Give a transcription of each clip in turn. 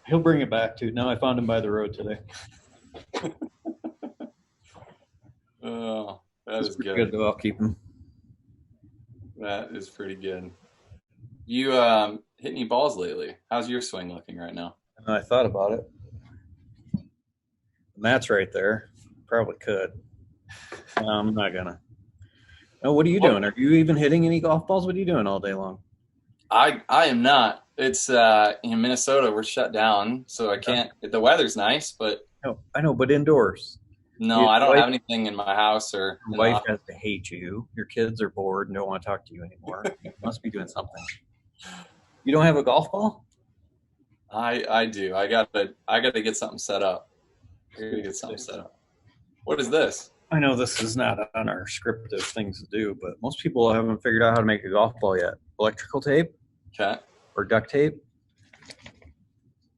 He'll bring it back too. No, I found him by the road today. Oh, that is Pretty good. though. I'll keep him. That is pretty good. You hit any balls lately? How's your swing looking right now? I thought about it. The mat's right there. Probably could. No, I'm not gonna. No, what are you doing? Are you even hitting any golf balls? What are you doing all day long? I am not. It's in Minnesota, we're shut down, so I can't. The weather's nice, but No, I know, but indoors. no, Your I don't wife, have anything in my house or your in the wife office. has to hate you. Your kids are bored and don't want to talk to you anymore. You must be doing something. You don't have a golf ball? I do. I gotta get something set up. I gotta get something set up. What is this? I know this is not on our script of things to do, but most people haven't figured out how to make a golf ball yet. Electrical tape Okay. or duct tape,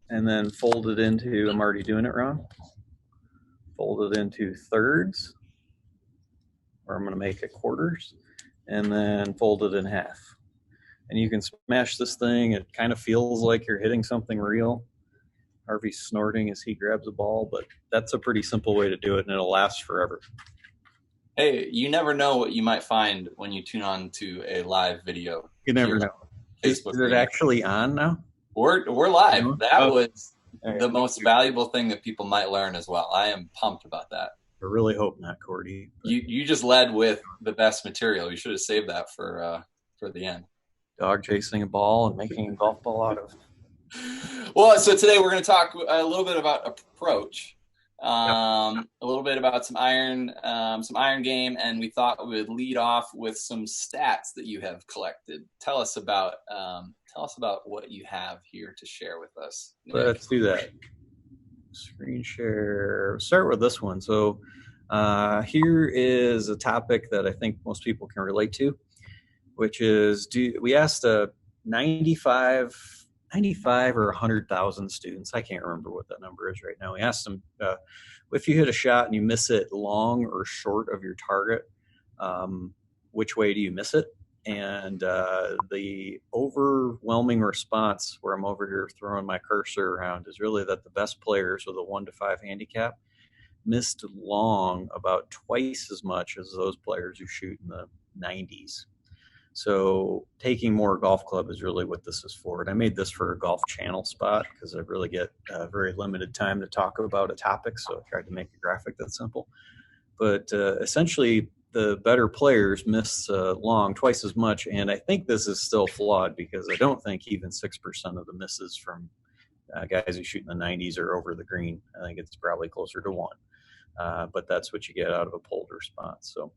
and then fold it into, I'm already doing it wrong, fold it into thirds, or I'm going to make it quarters, and then fold it in half. And you can smash this thing. It kind of feels like you're hitting something real. Harvey's snorting as he grabs a ball, but that's a pretty simple way to do it, and it'll last forever. Hey, you never know what you might find when you tune on to a live video. You never know. Is it actually on now? We're live. No? That was Okay. the most valuable thing that people might learn as well. I am pumped about that. I really hope not, Cordy. You just led with the best material. You should have saved that for the end. Dog chasing a ball and making a golf ball out of. Well, so today we're going to talk a little bit about approach, a little bit about some iron game, and we thought we would lead off with some stats that you have collected. Tell us about what you have here to share with us. Let's do that. Screen share. Start with this one. So here is a topic that I think most people can relate to, which is we asked 95 or 100,000 students. I can't remember what that number is right now. We asked them if you hit a shot and you miss it long or short of your target, which way do you miss it? And the overwhelming response, where I'm over here throwing my cursor around, is really that the best players with a 1 to 5 handicap missed long about twice as much as those players who shoot in the 90s. So taking more golf club is really what this is for. And I made this for a Golf Channel spot because I really get very limited time to talk about a topic. So I tried to make a graphic that's simple. But essentially, the better players miss long twice as much. And I think this is still flawed because I don't think even 6% of the misses from guys who shoot in the 90s are over the green. I think it's probably closer to 1. But that's what you get out of a polled response. So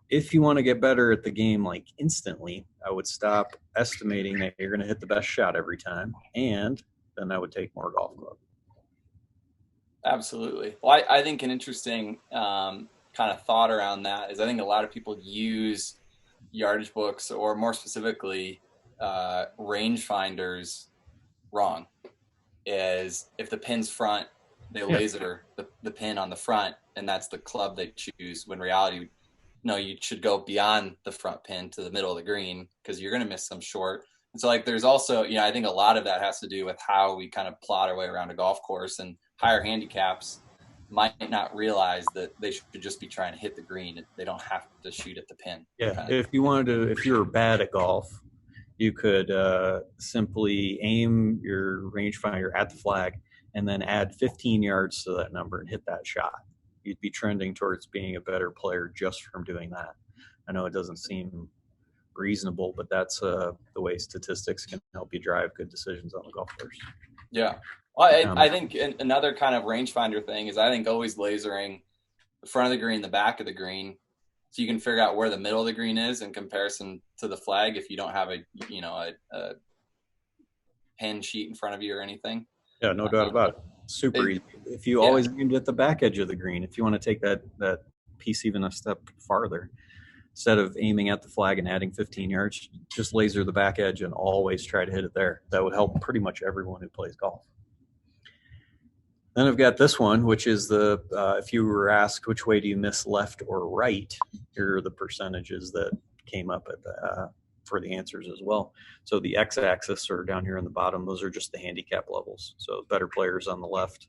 if you want to get better at the game like instantly, I would stop estimating that you're going to hit the best shot every time, and then I would take more golf club. Absolutely. Well, I think an interesting kind of thought around that is I think a lot of people use yardage books, or more specifically rangefinders, wrong. Is if the pin's front, they laser the pin on the front, and that's the club they choose, when reality, no, you should go beyond the front pin to the middle of the green because you're going to miss some short. And so, like, there's also, I think a lot of that has to do with how we kind of plot our way around a golf course, and higher handicaps might not realize that they should just be trying to hit the green. They don't have to shoot at the pin. Yeah, if you were bad at golf, you could simply aim your rangefinder at the flag and then add 15 yards to that number and hit that shot. You'd be trending towards being a better player just from doing that. I know it doesn't seem reasonable, but that's the way statistics can help you drive good decisions on the golf course. Yeah. Well, I think another kind of rangefinder thing is I think always lasering the front of the green, the back of the green, so you can figure out where the middle of the green is in comparison to the flag if you don't have a pin sheet in front of you or anything. Yeah, no doubt about it. Super easy. If you always aimed at the back edge of the green, if you want to take that piece even a step farther, instead of aiming at the flag and adding 15 yards, just laser the back edge and always try to hit it there. That would help pretty much everyone who plays golf. Then I've got this one, which is if you were asked which way do you miss left or right, here are the percentages that came up at for the answers as well. So the x-axis are down here on the bottom. Those are just the handicap levels. So better players on the left.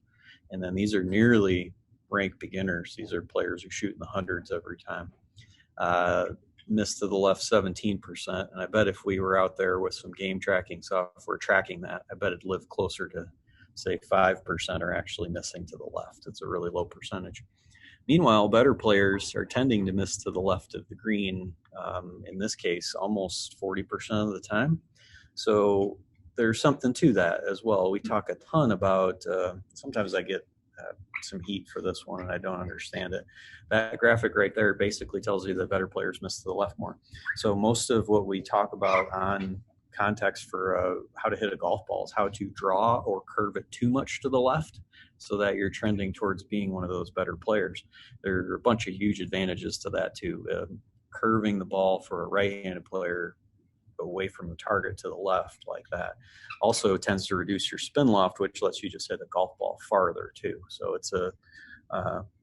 And then these are nearly ranked beginners. These are players who shoot in the hundreds every time. Missed to the left 17%. And I bet if we were out there with some game tracking software tracking that, I bet it'd live closer to, say, 5% are actually missing to the left. It's a really low percentage. Meanwhile, better players are tending to miss to the left of the green, in this case, almost 40% of the time. So there's something to that as well. We talk a ton about, sometimes I get some heat for this one and I don't understand it. That graphic right there basically tells you that better players miss to the left more. So most of what we talk about on context for how to hit a golf ball is how to draw or curve it too much to the left so that you're trending towards being one of those better players. There are a bunch of huge advantages to that too. Curving the ball for a right-handed player away from the target to the left like that also tends to reduce your spin loft, which lets you just hit a golf ball farther too. So it's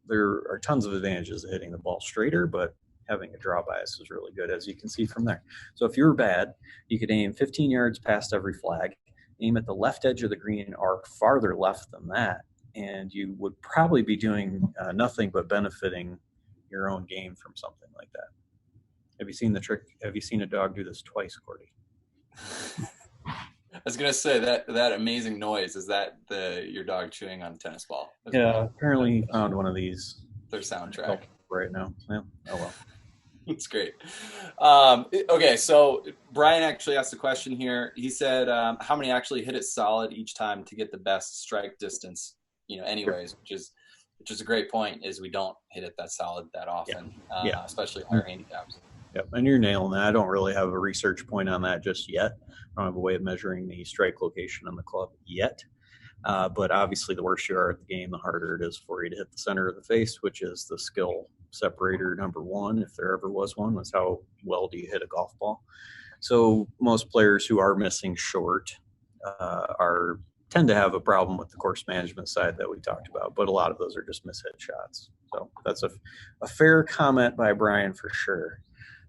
there are tons of advantages to hitting the ball straighter, but having a draw bias is really good, as you can see from there. So if you were bad, you could aim 15 yards past every flag, aim at the left edge of the green or farther left than that, and you would probably be doing nothing but benefiting your own game from something like that. Have you seen the trick? Have you seen a dog do this twice, Cordy? I was gonna say that amazing noise, is that your dog chewing on a tennis ball? Yeah, apparently he found one of these. Their soundtrack right now. Yeah. Oh well. It's great. Okay, so Brian actually asked a question here. He said, how many actually hit it solid each time to get the best strike distance, anyways, which is a great point, is we don't hit it that solid that often, especially higher handicaps. Yep, and you're nailing that. I don't really have a research point on that just yet. I don't have a way of measuring the strike location on the club yet. But obviously the worse you are at the game, the harder it is for you to hit the center of the face, which is the skill separator number one, if there ever was one. That's how well do you hit a golf ball. So most players who are missing short tend to have a problem with the course management side that we talked about, but a lot of those are just mishit shots. So that's a fair comment by Brian for sure.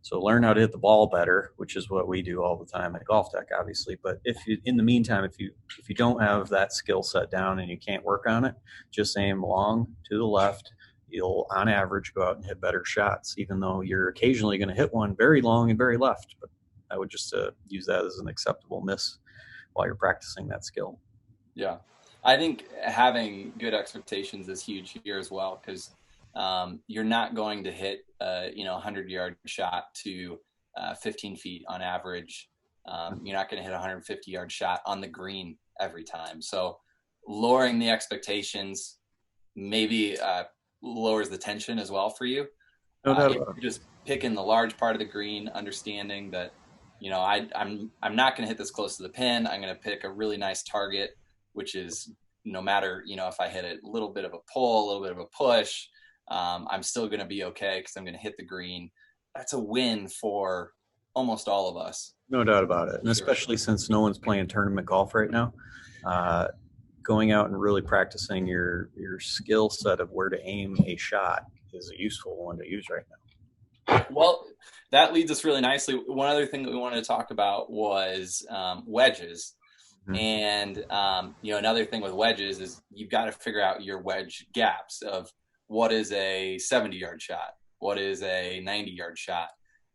So learn how to hit the ball better, which is what we do all the time at GOLFTEC, obviously. But in the meantime, if you don't have that skill set down and you can't work on it, just aim long to the left. You'll, on average, go out and hit better shots, even though you're occasionally going to hit one very long and very left. But I would just use that as an acceptable miss while you're practicing that skill. Yeah, I think having good expectations is huge here as well, because you're not going to hit a 100-yard shot to 15 feet on average. You're not going to hit a 150-yard shot on the green every time. So lowering the expectations maybe lowers the tension as well for you. No doubt if about you're just picking the large part of the green, understanding that I'm not going to hit this close to the pin. I'm going to pick a really nice target, which is no matter if I hit a little bit of a pull, a little bit of a push, I'm still going to be okay because I'm going to hit the green. That's a win for almost all of us. No doubt about it. And especially since no one's playing tournament golf right now, going out and really practicing your skill set of where to aim a shot is a useful one to use right now. Well, that leads us really nicely. One other thing that we wanted to talk about was wedges. Mm-hmm. And, another thing with wedges is you've got to figure out your wedge gaps of what is a 70-yard shot, what is a 90-yard shot,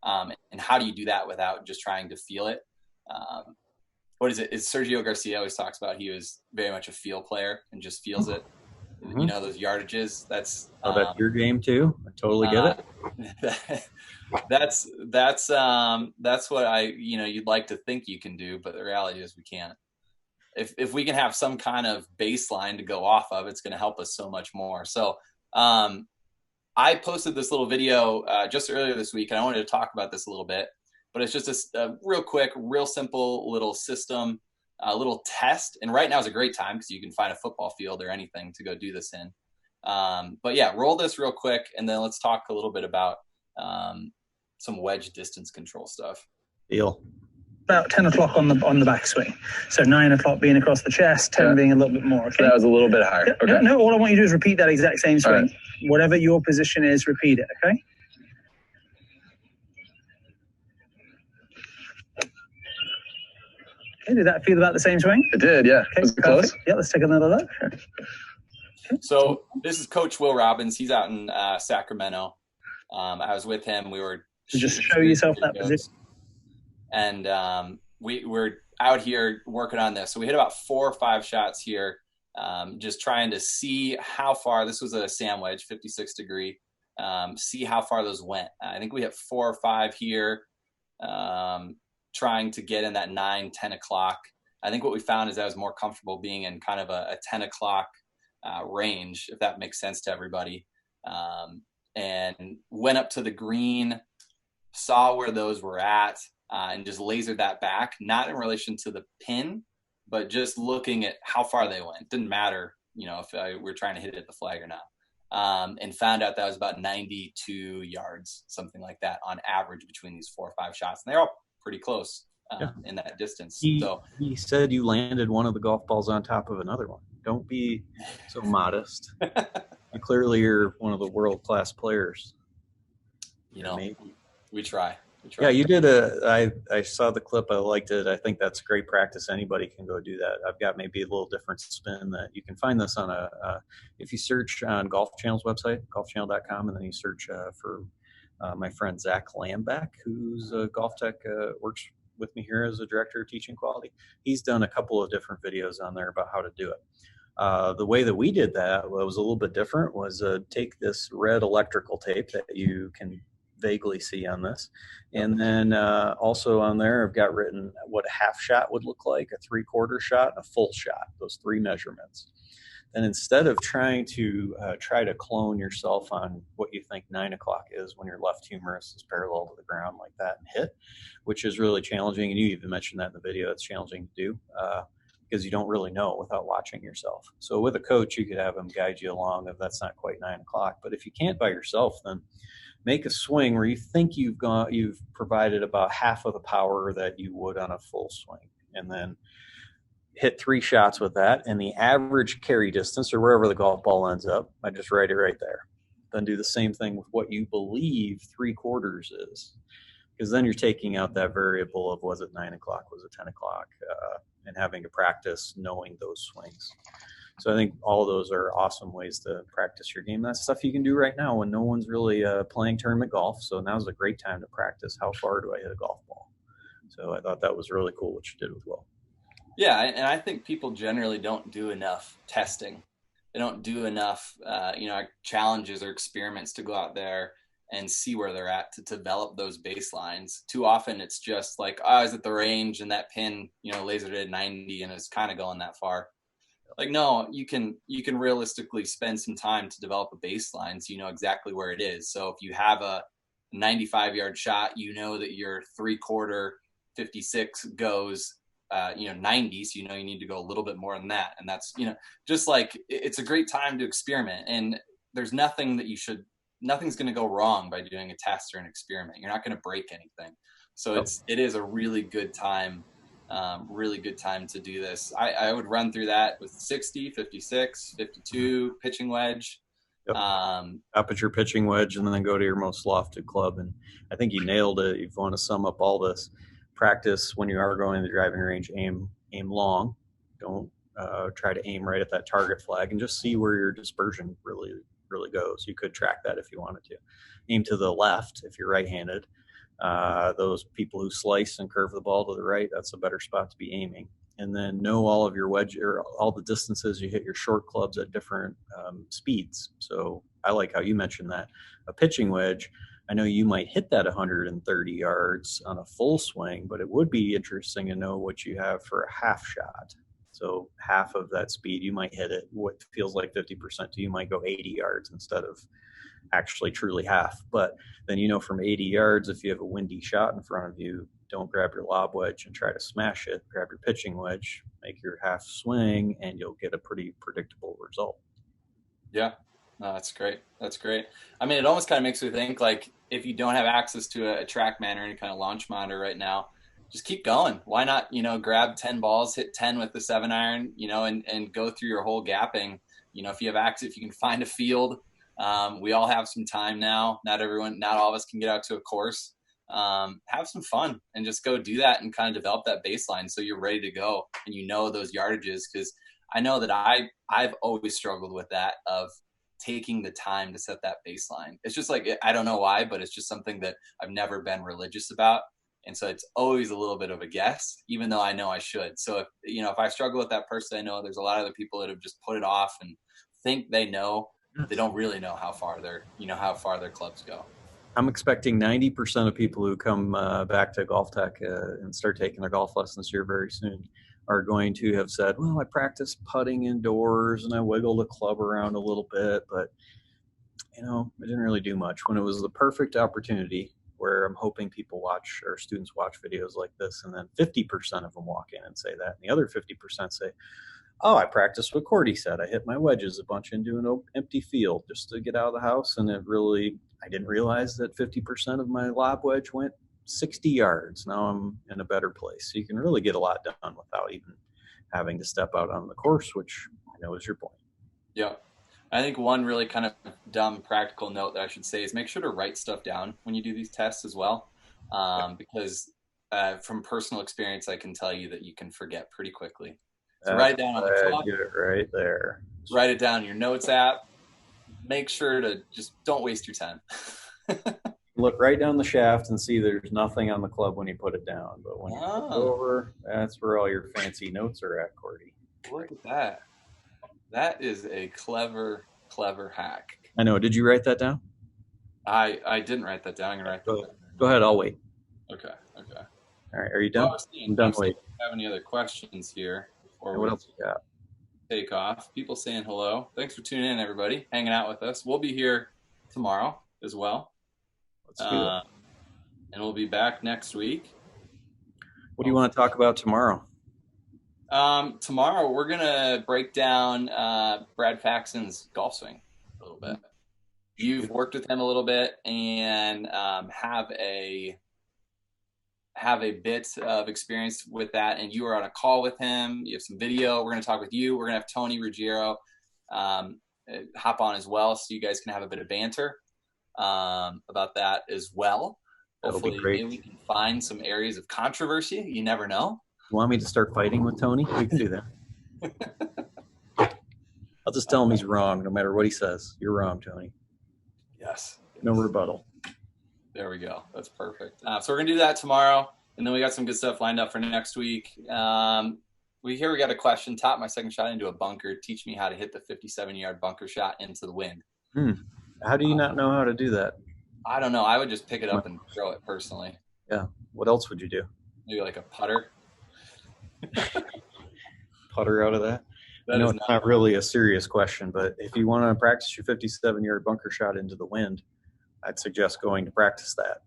and how do you do that without just trying to feel it? What is it? Is Sergio Garcia always talks about he was very much a feel player and just feels it. Mm-hmm. Those yardages. That's that's your game too. I totally get it. That's what you'd like to think you can do, but the reality is we can't. If we can have some kind of baseline to go off of, it's going to help us so much more. So I posted this little video just earlier this week, and I wanted to talk about this a little bit, but it's just a real quick, real simple little system, a little test. And right now is a great time because you can find a football field or anything to go do this in. But yeah, roll this real quick, and then let's talk a little bit about some wedge distance control stuff. Deal. About 10 o'clock on the backswing. So 9 o'clock being across the chest, 10 being a little bit more. Okay? So that was a little bit higher. Okay. No, all I want you to do is repeat that exact same swing. Right. Whatever your position is, repeat it, okay? Okay, did that feel about the same swing? It did, yeah. Okay, Was it close? Yeah, let's take another look. So this is Coach Will Robbins. He's out in Sacramento. I was with him. We were So just show yourself that videos. position. And we're out here working on this. So we hit about 4 or 5 shots here, just trying to see how far. This was a sand wedge, 56 degree. See how far those went. I think we hit 4 or 5 here, trying to get in that 9, 10 o'clock. I think what we found is I was more comfortable being in kind of a 10 o'clock range, if that makes sense to everybody. And went up to the green, saw where those were at, and just lasered that back, not in relation to the pin, but just looking at how far they went. Didn't matter, if we're trying to hit it at the flag or not. And found out that was about 92 yards, something like that, on average between these 4 or 5 shots. And they're all pretty close in that distance. He said you landed one of the golf balls on top of another one. Don't be so modest. Clearly, you're one of the world-class players. Maybe. We try. Yeah, you did I saw the clip. I liked it. I think that's great practice. Anybody can go do that. I've got maybe a little different spin that you can find this on if you search on Golf Channel's website, golfchannel.com, and then you search for my friend Zach Lambeck, who's a GOLFTEC, works with me here as a director of teaching quality. He's done a couple of different videos on there about how to do it. The way that we did that was a little bit different, was take this red electrical tape that you can vaguely see on this, and then also on there I've got written what a half shot would look like, a 3/4 shot, and a full shot, those 3 measurements. And instead of trying to clone yourself on what you think 9 o'clock is when your left humerus is parallel to the ground like that and hit, which is really challenging, and you even mentioned that in the video, it's challenging to do because you don't really know without watching yourself. So with a coach, you could have him guide you along if that's not quite 9 o'clock. But if you can't by yourself, then make a swing where you think you've provided about half of the power that you would on a full swing, and then hit 3 shots with that. And the average carry distance, or wherever the golf ball ends up, I just write it right there. Then do the same thing with what you believe 3/4 is, because then you're taking out that variable of, was it 9 o'clock, was it 10 o'clock, and having to practice knowing those swings. So I think all of those are awesome ways to practice your game. That's stuff you can do right now when no one's really playing tournament golf. So now's a great time to practice how far do I hit a golf ball. So I thought that was really cool what you did with Will. Yeah, and I think people generally don't do enough testing. They don't do enough, challenges or experiments to go out there and see where they're at to develop those baselines. Too often it's just like, I was at the range and that pin, lasered at 90 and it's kind of going that far. Like, no, you can realistically spend some time to develop a baseline so you know exactly where it is. So if you have a 95-yard shot, you know that your 3/4 56 goes 90, so you need to go a little bit more than that. And that's, just like, it's a great time to experiment, and there's nothing's going to go wrong by doing a test or an experiment. You're not going to break anything. So it is a really good time to do this. I would run through that with 60, 56, 52, pitching wedge. Yep. Up at your pitching wedge, and then go to your most lofted club. And I think you nailed it. If you want to sum up all this, practice when you are going to the driving range, aim long. Don't try to aim right at that target flag, and just see where your dispersion really goes. You could track that if you wanted to. Aim to the left if you're right-handed. Those people who slice and curve the ball to the right, that's a better spot to be aiming. And then know all of your wedge, or all the distances you hit your short clubs at different speeds. So I like how you mentioned that. A pitching wedge, I know you might hit that 130 yards on a full swing, but it would be interesting to know what you have for a half shot. So half of that speed, you might hit it what feels like 50% to you, might go 80 yards instead of actually truly half. But then, from 80 yards, if you have a windy shot in front of you, don't grab your lob wedge and try to smash it. Grab your pitching wedge, make your half swing, and you'll get a pretty predictable result. Yeah. No, that's great. That's great. I mean, it almost kind of makes me think, like, if you don't have access to a TrackMan or any kind of launch monitor right now, just keep going. Why not, grab 10 balls, hit 10 with the 7-iron, and go through your whole gapping. If you have access, if you can find a field, we all have some time now. Not all of us can get out to a course. have some fun and just go do that and kind of develop that baseline so you're ready to go and you know those yardages. Because I know that I've always struggled with that of taking the time to set that baseline. It's just like, I don't know why, but it's just something that I've never been religious about. And so it's always a little bit of a guess, even though I know I should. So if I struggle with that person, I know there's a lot of other people that have just put it off and think they know. They don't really know how far their clubs go. I'm expecting 90% of people who come back to GOLFTEC and start taking their golf lessons here very soon are going to have said, well, I practiced putting indoors and I wiggled the club around a little bit, but I didn't really do much, when it was the perfect opportunity where I'm hoping people watch, or students watch videos like this, and then 50% of them walk in and say that, and the other 50% say, oh, I practiced what Cordy said. I hit my wedges a bunch into an empty field just to get out of the house, and I didn't realize that 50% of my lob wedge went 60 yards. Now I'm in a better place. So you can really get a lot done without even having to step out on the course, which I know is your point. Yeah. I think one really kind of dumb practical note that I should say is make sure to write stuff down when you do these tests as well. Because from personal experience, I can tell you that you can forget pretty quickly. So write it down on the clock. Get it right there. Write it down in your notes app. Make sure to just don't waste your time. Look right down the shaft and see there's nothing on the club when you put it down. But when you put it over, that's where all your fancy notes are at, Cordy. Look at that. That is a clever hack. I know. Did you write that down? I didn't write that down. I'm gonna write that down. Go ahead. I'll wait. Okay. All right. Are you done? I'm done. Wait. Have any other questions here? Or what else you got? Take off. People saying hello. Thanks for tuning in, everybody. Hanging out with us. We'll be here tomorrow as well. Let's do it. And we'll be back next week. What do you want to talk about tomorrow? Tomorrow we're gonna break down Brad Faxon's golf swing a little bit. You've worked with him a little bit and have a bit of experience with that, and you were on a call with him. You have some video. We're gonna talk with you. We're gonna have Tony Ruggiero hop on as well, so you guys can have a bit of banter about that as well. Hopefully maybe we can find some areas of controversy. You never know. You want me to start fighting with Tony? We can do that. I'll just tell him he's wrong no matter what he says. You're wrong, Tony. Yes. No rebuttal. There we go. That's perfect. So we're going to do that tomorrow, and then we got some good stuff lined up for next week. We got a question. Top my second shot into a bunker. Teach me how to hit the 57-yard bunker shot into the wind. How do you not know how to do that? I don't know. I would just pick it up and throw it personally. Yeah. What else would you do? Maybe like a putter. Putter out of that? I know it's not really a serious question, but if you want to practice your 57-yard bunker shot into the wind, I'd suggest going to practice that.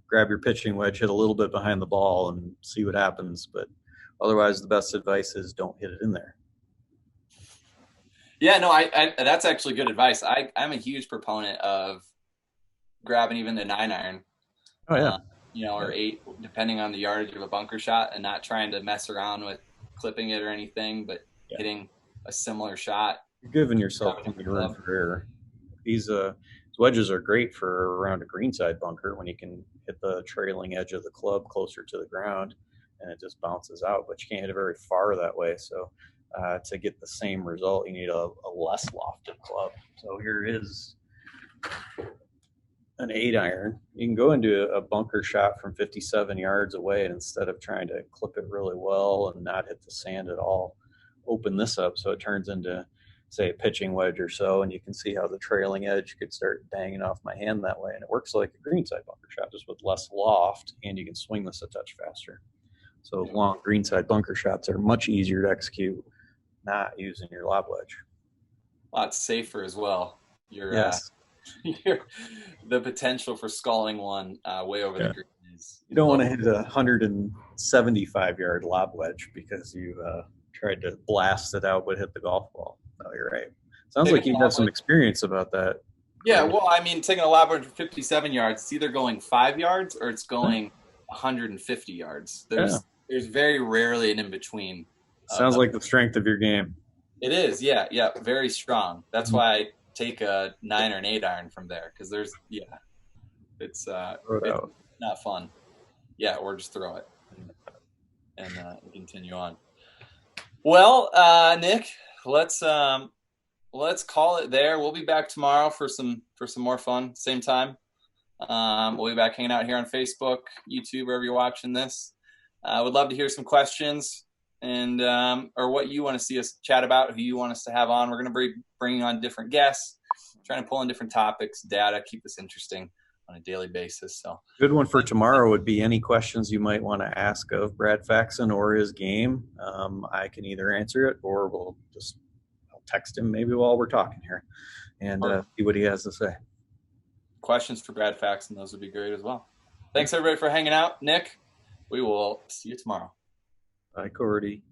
Grab your pitching wedge, hit a little bit behind the ball, and see what happens. But otherwise, the best advice is don't hit it in there. Yeah, no, I that's actually good advice. I'm a huge proponent of grabbing even the 9-iron. Oh, yeah. Or 8, depending on the yardage of a bunker shot, and not trying to mess around with clipping it or anything, but hitting a similar shot. You're giving yourself plenty of room for error. His wedges are great for around a greenside bunker when you can hit the trailing edge of the club closer to the ground and it just bounces out, but you can't hit it very far that way. So to get the same result, you need a less lofted club. So here is an 8-iron. You can go into a bunker shot from 57 yards away, and instead of trying to clip it really well and not hit the sand at all, open this up so it turns into, say, a pitching wedge or so, and you can see how the trailing edge could start banging off my hand that way, and it works like a greenside bunker shot, just with less loft, and you can swing this a touch faster. So long greenside bunker shots are much easier to execute not using your lob wedge. A lot safer as well. Yes. The potential for sculling one way over the green is. You don't want to hit a 175-yard lob wedge because you tried to blast it out but hit the golf ball. No, you're right. Sounds like you have some experience about that. Yeah, well, I mean, taking a lob wedge for 57 yards, it's either going 5 yards or it's going 150 yards. There's very rarely an in-between. Sounds like the strength of your game. It is, yeah, very strong. That's why I take a 9 or an 8-iron from there, because it's not fun. Yeah, or just throw it and continue on. Well, Nick, let's call it there. We'll be back tomorrow for some more fun. Same time. We'll be back hanging out here on Facebook, YouTube, wherever you're watching this. I would love to hear some questions and or what you want to see us chat about, who you want us to have on. We're going to be bringing on different guests, trying to pull in different topics, data, keep this interesting on a daily basis. So good one for tomorrow would be any questions you might want to ask of Brad Faxon or his game. I can either answer it or I'll text him maybe while we're talking here and see what he has to say. Questions for Brad Faxon, those would be great as well. Thanks everybody for hanging out. Nick, we will see you tomorrow. Bye, Cordy.